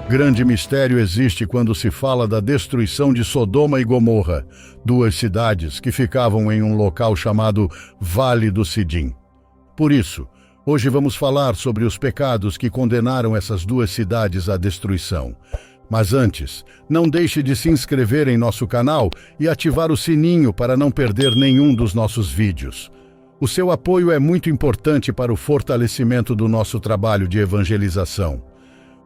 Grande mistério existe quando se fala da destruição de Sodoma e Gomorra, duas cidades que ficavam em um local chamado Vale do Sidim. Por isso, hoje vamos falar sobre os pecados que condenaram essas duas cidades à destruição. Mas antes, não deixe de se inscrever em nosso canal e ativar o sininho para não perder nenhum dos nossos vídeos. O seu apoio é muito importante para o fortalecimento do nosso trabalho de evangelização.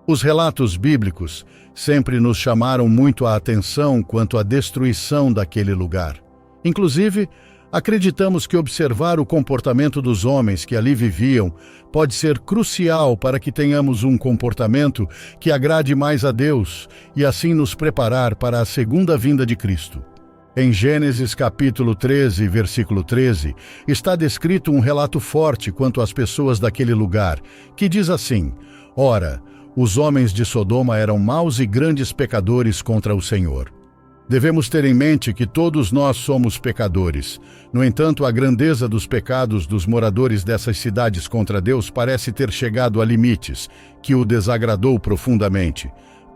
Os relatos bíblicos sempre nos chamaram muito a atenção quanto à destruição daquele lugar. Inclusive, acreditamos que observar o comportamento dos homens que ali viviam pode ser crucial para que tenhamos um comportamento que agrade mais a Deus e assim nos preparar para a segunda vinda de Cristo. Em Gênesis capítulo 13, versículo 13, está descrito um relato forte quanto às pessoas daquele lugar, que diz assim: Ora, os homens de Sodoma eram maus e grandes pecadores contra o Senhor. Devemos ter em mente que todos nós somos pecadores. No entanto, a grandeza dos pecados dos moradores dessas cidades contra Deus parece ter chegado a limites, que o desagradou profundamente.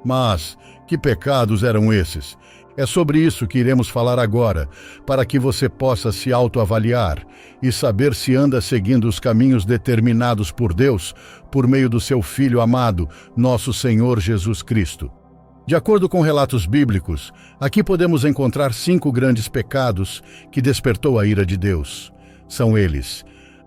Mas, que pecados eram esses? É sobre isso que iremos falar agora, para que você possa se autoavaliar e saber se anda seguindo os caminhos determinados por Deus, por meio do seu Filho amado, nosso Senhor Jesus Cristo. De acordo com relatos bíblicos, aqui podemos encontrar 5 grandes pecados que despertou a ira de Deus. São eles: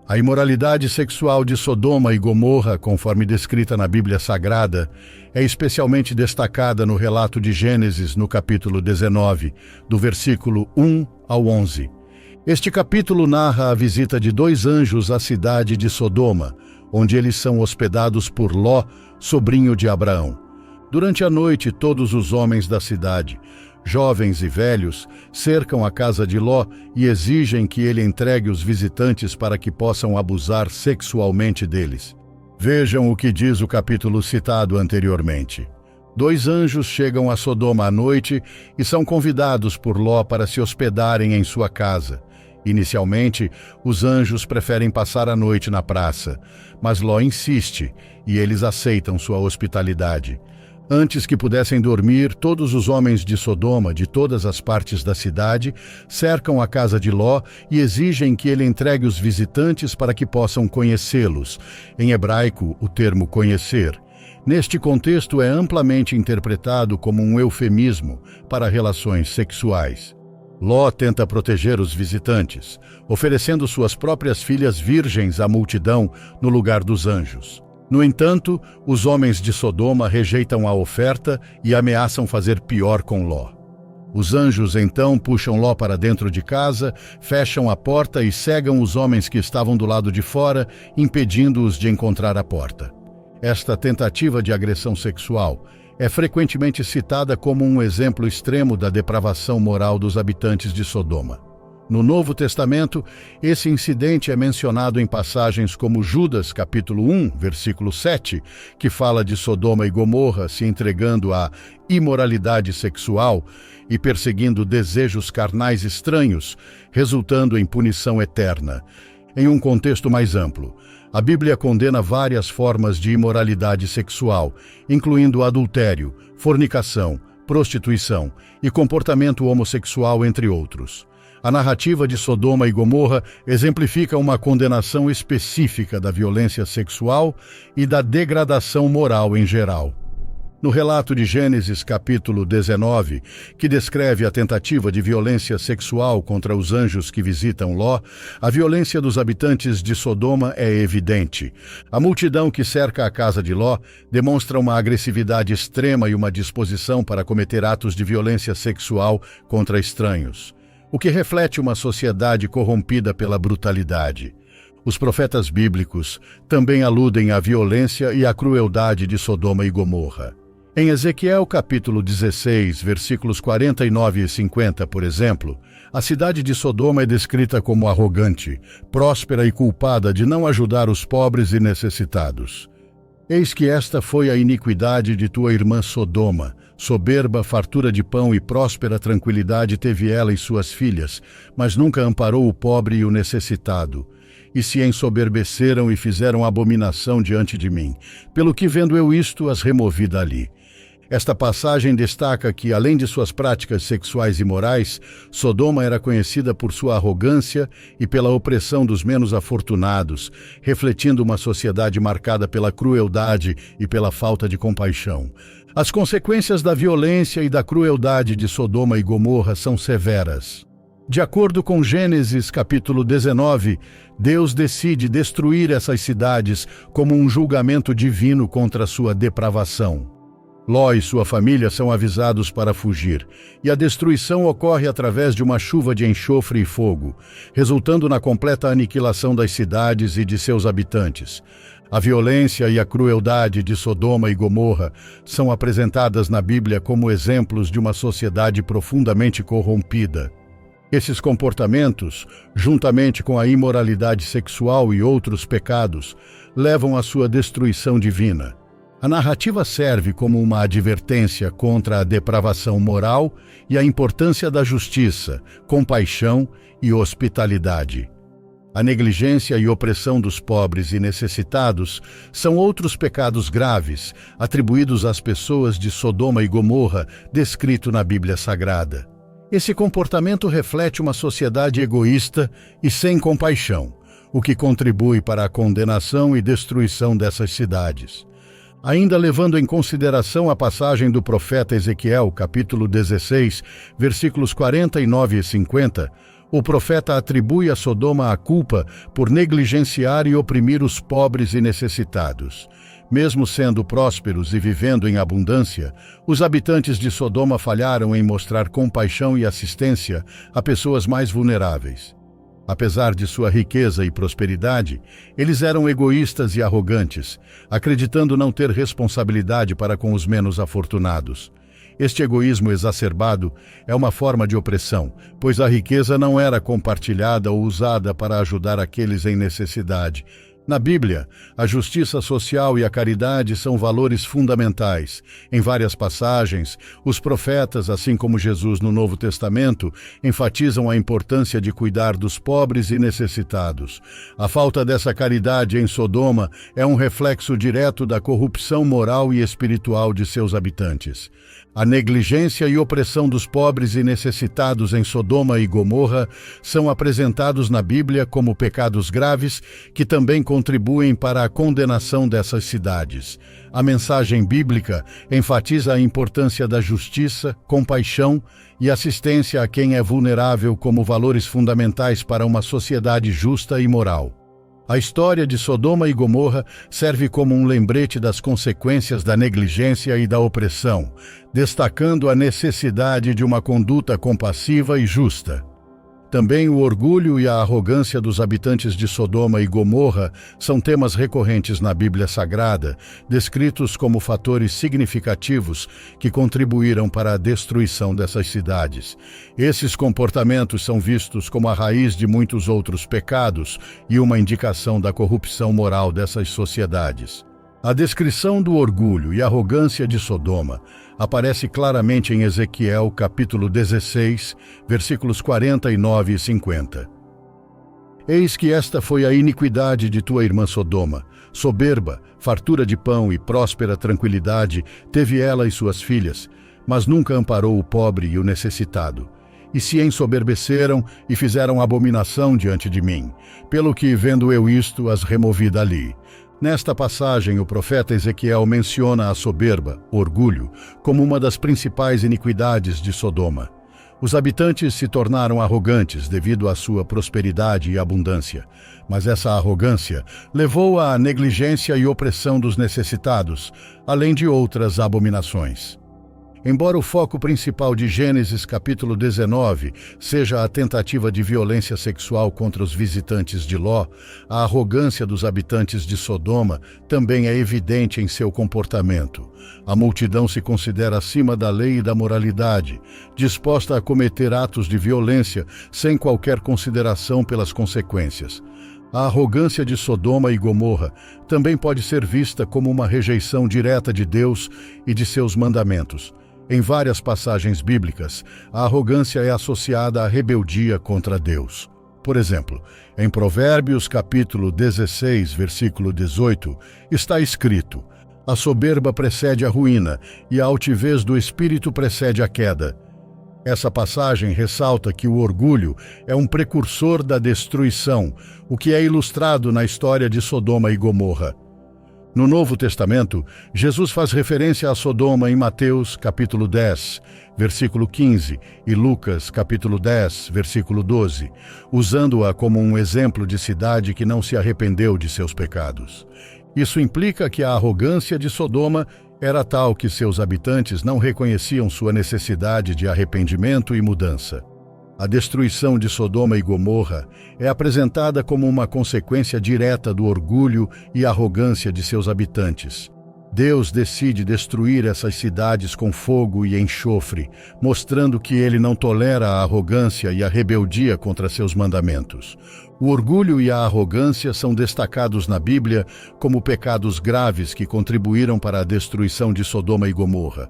a imoralidade sexual de Sodoma e Gomorra, conforme descrita na Bíblia Sagrada, é especialmente destacada no relato de Gênesis, no capítulo 19, do versículo 1 ao 11. Este capítulo narra a visita de 2 anjos à cidade de Sodoma, onde eles são hospedados por Ló, sobrinho de Abraão. Durante a noite, todos os homens da cidade, jovens e velhos, cercam a casa de Ló e exigem que ele entregue os visitantes para que possam abusar sexualmente deles. Vejam o que diz o capítulo citado anteriormente. 2 anjos chegam a Sodoma à noite e são convidados por Ló para se hospedarem em sua casa. Inicialmente, os anjos preferem passar a noite na praça, mas Ló insiste e eles aceitam sua hospitalidade. Antes que pudessem dormir, todos os homens de Sodoma, de todas as partes da cidade, cercam a casa de Ló e exigem que ele entregue os visitantes para que possam conhecê-los. Em hebraico, o termo conhecer. Neste contexto, é amplamente interpretado como um eufemismo para relações sexuais. Ló tenta proteger os visitantes, oferecendo suas próprias filhas virgens à multidão no lugar dos anjos. No entanto, os homens de Sodoma rejeitam a oferta e ameaçam fazer pior com Ló. Os anjos então puxam Ló para dentro de casa, fecham a porta e cegam os homens que estavam do lado de fora, impedindo-os de encontrar a porta. Esta tentativa de agressão sexual é frequentemente citada como um exemplo extremo da depravação moral dos habitantes de Sodoma. No Novo Testamento, esse incidente é mencionado em passagens como Judas, capítulo 1, versículo 7, que fala de Sodoma e Gomorra se entregando à imoralidade sexual e perseguindo desejos carnais estranhos, resultando em punição eterna. Em um contexto mais amplo, a Bíblia condena várias formas de imoralidade sexual, incluindo adultério, fornicação, prostituição e comportamento homossexual, entre outros. A narrativa de Sodoma e Gomorra exemplifica uma condenação específica da violência sexual e da degradação moral em geral. No relato de Gênesis capítulo 19, que descreve a tentativa de violência sexual contra os anjos que visitam Ló, a violência dos habitantes de Sodoma é evidente. A multidão que cerca a casa de Ló demonstra uma agressividade extrema e uma disposição para cometer atos de violência sexual contra estranhos, o que reflete uma sociedade corrompida pela brutalidade. Os profetas bíblicos também aludem à violência e à crueldade de Sodoma e Gomorra. Em Ezequiel capítulo 16, versículos 49 e 50, por exemplo, a cidade de Sodoma é descrita como arrogante, próspera e culpada de não ajudar os pobres e necessitados. Eis que esta foi a iniquidade de tua irmã Sodoma. Soberba, fartura de pão e próspera tranquilidade teve ela e suas filhas, mas nunca amparou o pobre e o necessitado. E se ensoberbeceram e fizeram abominação diante de mim, pelo que vendo eu isto, as removi dali. Esta passagem destaca que, além de suas práticas sexuais e morais, Sodoma era conhecida por sua arrogância e pela opressão dos menos afortunados, refletindo uma sociedade marcada pela crueldade e pela falta de compaixão. As consequências da violência e da crueldade de Sodoma e Gomorra são severas. De acordo com Gênesis capítulo 19, Deus decide destruir essas cidades como um julgamento divino contra sua depravação. Ló e sua família são avisados para fugir, e a destruição ocorre através de uma chuva de enxofre e fogo, resultando na completa aniquilação das cidades e de seus habitantes. A violência e a crueldade de Sodoma e Gomorra são apresentadas na Bíblia como exemplos de uma sociedade profundamente corrompida. Esses comportamentos, juntamente com a imoralidade sexual e outros pecados, levam à sua destruição divina. A narrativa serve como uma advertência contra a depravação moral e a importância da justiça, compaixão e hospitalidade. A negligência e opressão dos pobres e necessitados são outros pecados graves atribuídos às pessoas de Sodoma e Gomorra, descrito na Bíblia Sagrada. Esse comportamento reflete uma sociedade egoísta e sem compaixão, o que contribui para a condenação e destruição dessas cidades. Ainda levando em consideração a passagem do profeta Ezequiel, capítulo 16, versículos 49 e 50, o profeta atribui a Sodoma a culpa por negligenciar e oprimir os pobres e necessitados. Mesmo sendo prósperos e vivendo em abundância, os habitantes de Sodoma falharam em mostrar compaixão e assistência a pessoas mais vulneráveis. Apesar de sua riqueza e prosperidade, eles eram egoístas e arrogantes, acreditando não ter responsabilidade para com os menos afortunados. Este egoísmo exacerbado é uma forma de opressão, pois a riqueza não era compartilhada ou usada para ajudar aqueles em necessidade. Na Bíblia, a justiça social e a caridade são valores fundamentais. Em várias passagens, os profetas, assim como Jesus no Novo Testamento, enfatizam a importância de cuidar dos pobres e necessitados. A falta dessa caridade em Sodoma é um reflexo direto da corrupção moral e espiritual de seus habitantes. A negligência e opressão dos pobres e necessitados em Sodoma e Gomorra são apresentados na Bíblia como pecados graves que também contribuem para a condenação dessas cidades. A mensagem bíblica enfatiza a importância da justiça, compaixão e assistência a quem é vulnerável como valores fundamentais para uma sociedade justa e moral. A história de Sodoma e Gomorra serve como um lembrete das consequências da negligência e da opressão, destacando a necessidade de uma conduta compassiva e justa. Também o orgulho e a arrogância dos habitantes de Sodoma e Gomorra são temas recorrentes na Bíblia Sagrada, descritos como fatores significativos que contribuíram para a destruição dessas cidades. Esses comportamentos são vistos como a raiz de muitos outros pecados e uma indicação da corrupção moral dessas sociedades. A descrição do orgulho e arrogância de Sodoma aparece claramente em Ezequiel, capítulo 16, versículos 49 e 50. Eis que esta foi a iniquidade de tua irmã Sodoma. Soberba, fartura de pão e próspera tranquilidade teve ela e suas filhas, mas nunca amparou o pobre e o necessitado. E se ensoberbeceram e fizeram abominação diante de mim, pelo que, vendo eu isto, as removi dali. Nesta passagem, o profeta Ezequiel menciona a soberba, orgulho, como uma das principais iniquidades de Sodoma. Os habitantes se tornaram arrogantes devido à sua prosperidade e abundância, mas essa arrogância levou à negligência e opressão dos necessitados, além de outras abominações. Embora o foco principal de Gênesis capítulo 19 seja a tentativa de violência sexual contra os visitantes de Ló, a arrogância dos habitantes de Sodoma também é evidente em seu comportamento. A multidão se considera acima da lei e da moralidade, disposta a cometer atos de violência sem qualquer consideração pelas consequências. A arrogância de Sodoma e Gomorra também pode ser vista como uma rejeição direta de Deus e de seus mandamentos. Em várias passagens bíblicas, a arrogância é associada à rebeldia contra Deus. Por exemplo, em Provérbios capítulo 16, versículo 18, está escrito: A soberba precede a ruína, e a altivez do espírito precede a queda. Essa passagem ressalta que o orgulho é um precursor da destruição, o que é ilustrado na história de Sodoma e Gomorra. No Novo Testamento, Jesus faz referência a Sodoma em Mateus, capítulo 10, versículo 15, e Lucas, capítulo 10, versículo 12, usando-a como um exemplo de cidade que não se arrependeu de seus pecados. Isso implica que a arrogância de Sodoma era tal que seus habitantes não reconheciam sua necessidade de arrependimento e mudança. A destruição de Sodoma e Gomorra é apresentada como uma consequência direta do orgulho e arrogância de seus habitantes. Deus decide destruir essas cidades com fogo e enxofre, mostrando que ele não tolera a arrogância e a rebeldia contra seus mandamentos. O orgulho e a arrogância são destacados na Bíblia como pecados graves que contribuíram para a destruição de Sodoma e Gomorra.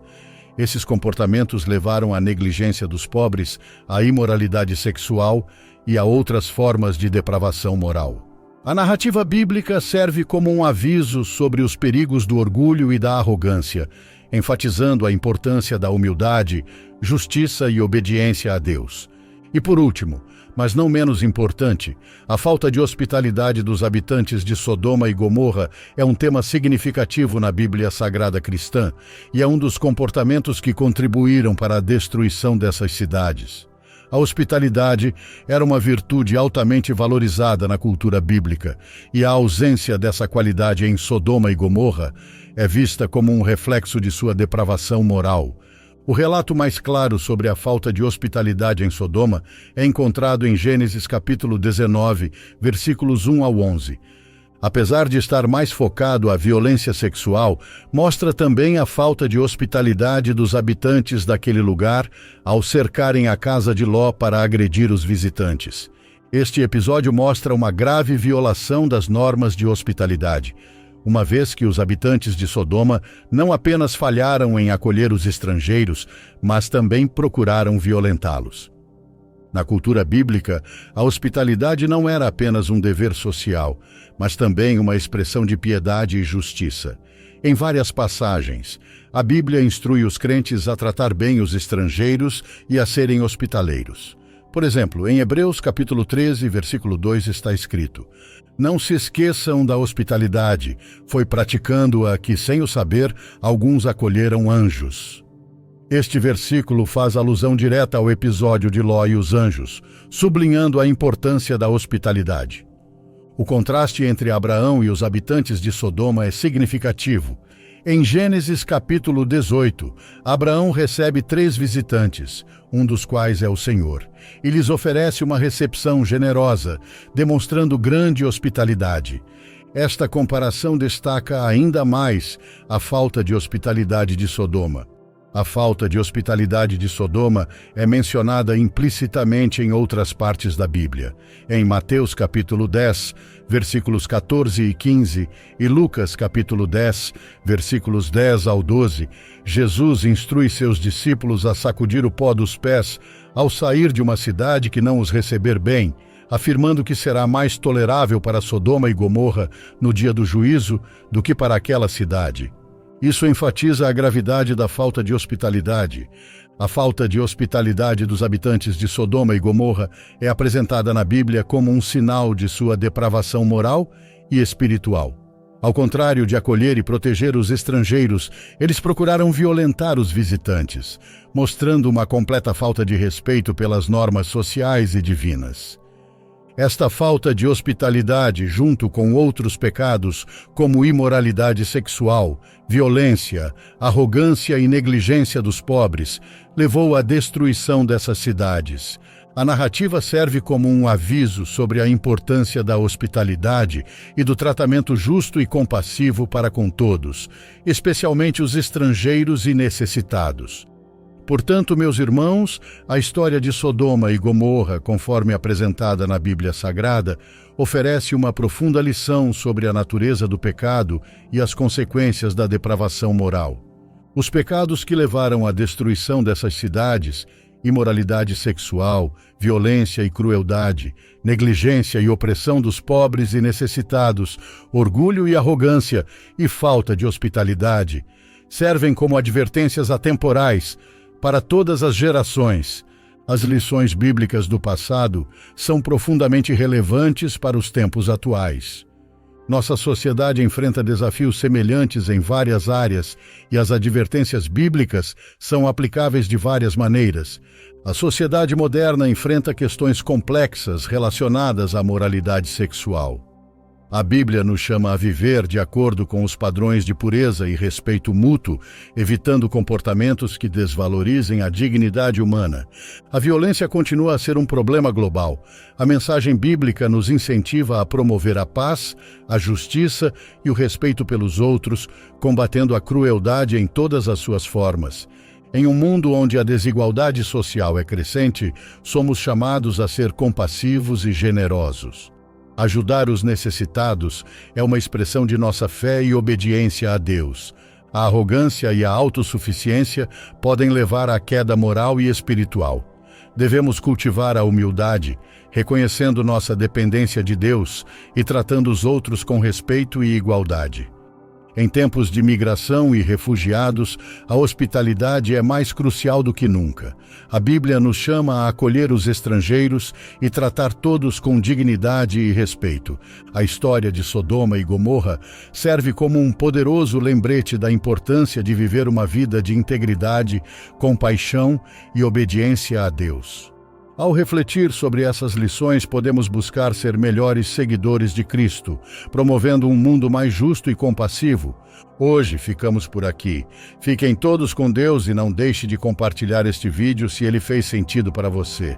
Esses comportamentos levaram à negligência dos pobres, à imoralidade sexual e a outras formas de depravação moral. A narrativa bíblica serve como um aviso sobre os perigos do orgulho e da arrogância, enfatizando a importância da humildade, justiça e obediência a Deus. E por último, mas não menos importante, a falta de hospitalidade dos habitantes de Sodoma e Gomorra é um tema significativo na Bíblia Sagrada Cristã e é um dos comportamentos que contribuíram para a destruição dessas cidades. A hospitalidade era uma virtude altamente valorizada na cultura bíblica, e a ausência dessa qualidade em Sodoma e Gomorra é vista como um reflexo de sua depravação moral. O relato mais claro sobre a falta de hospitalidade em Sodoma é encontrado em Gênesis capítulo 19, versículos 1 ao 11. Apesar de estar mais focado à violência sexual, mostra também a falta de hospitalidade dos habitantes daquele lugar ao cercarem a casa de Ló para agredir os visitantes. Este episódio mostra uma grave violação das normas de hospitalidade, uma vez que os habitantes de Sodoma não apenas falharam em acolher os estrangeiros, mas também procuraram violentá-los. Na cultura bíblica, a hospitalidade não era apenas um dever social, mas também uma expressão de piedade e justiça. Em várias passagens, a Bíblia instrui os crentes a tratar bem os estrangeiros e a serem hospitaleiros. Por exemplo, em Hebreus capítulo 13, versículo 2 está escrito: "Não se esqueçam da hospitalidade, foi praticando-a que, sem o saber, alguns acolheram anjos." Este versículo faz alusão direta ao episódio de Ló e os anjos, sublinhando a importância da hospitalidade. O contraste entre Abraão e os habitantes de Sodoma é significativo. Em Gênesis capítulo 18, Abraão recebe 3 visitantes, um dos quais é o Senhor, e lhes oferece uma recepção generosa, demonstrando grande hospitalidade. Esta comparação destaca ainda mais a falta de hospitalidade de Sodoma. A falta de hospitalidade de Sodoma é mencionada implicitamente em outras partes da Bíblia. Em Mateus capítulo 10, versículos 14 e 15, e Lucas capítulo 10, versículos 10 ao 12, Jesus instrui seus discípulos a sacudir o pó dos pés ao sair de uma cidade que não os receber bem, afirmando que será mais tolerável para Sodoma e Gomorra no dia do juízo do que para aquela cidade. Isso enfatiza a gravidade da falta de hospitalidade. A falta de hospitalidade dos habitantes de Sodoma e Gomorra é apresentada na Bíblia como um sinal de sua depravação moral e espiritual. Ao contrário de acolher e proteger os estrangeiros, eles procuraram violentar os visitantes, mostrando uma completa falta de respeito pelas normas sociais e divinas. Esta falta de hospitalidade, junto com outros pecados, como imoralidade sexual, violência, arrogância e negligência dos pobres, levou à destruição dessas cidades. A narrativa serve como um aviso sobre a importância da hospitalidade e do tratamento justo e compassivo para com todos, especialmente os estrangeiros e necessitados. Portanto, meus irmãos, a história de Sodoma e Gomorra, conforme apresentada na Bíblia Sagrada, oferece uma profunda lição sobre a natureza do pecado e as consequências da depravação moral. Os pecados que levaram à destruição dessas cidades imoralidade sexual, violência e crueldade, negligência e opressão dos pobres e necessitados, orgulho e arrogância e falta de hospitalidade, servem como advertências atemporais para todas as gerações. As lições bíblicas do passado são profundamente relevantes para os tempos atuais. Nossa sociedade enfrenta desafios semelhantes em várias áreas e as advertências bíblicas são aplicáveis de várias maneiras. A sociedade moderna enfrenta questões complexas relacionadas à moralidade sexual. A Bíblia nos chama a viver de acordo com os padrões de pureza e respeito mútuo, evitando comportamentos que desvalorizem a dignidade humana. A violência continua a ser um problema global. A mensagem bíblica nos incentiva a promover a paz, a justiça e o respeito pelos outros, combatendo a crueldade em todas as suas formas. Em um mundo onde a desigualdade social é crescente, somos chamados a ser compassivos e generosos. Ajudar os necessitados é uma expressão de nossa fé e obediência a Deus. A arrogância e a autossuficiência podem levar à queda moral e espiritual. Devemos cultivar a humildade, reconhecendo nossa dependência de Deus e tratando os outros com respeito e igualdade. Em tempos de migração e refugiados, a hospitalidade é mais crucial do que nunca. A Bíblia nos chama a acolher os estrangeiros e tratar todos com dignidade e respeito. A história de Sodoma e Gomorra serve como um poderoso lembrete da importância de viver uma vida de integridade, compaixão e obediência a Deus. Ao refletir sobre essas lições, podemos buscar ser melhores seguidores de Cristo, promovendo um mundo mais justo e compassivo. Hoje ficamos por aqui. Fiquem todos com Deus e não deixe de compartilhar este vídeo se ele fez sentido para você.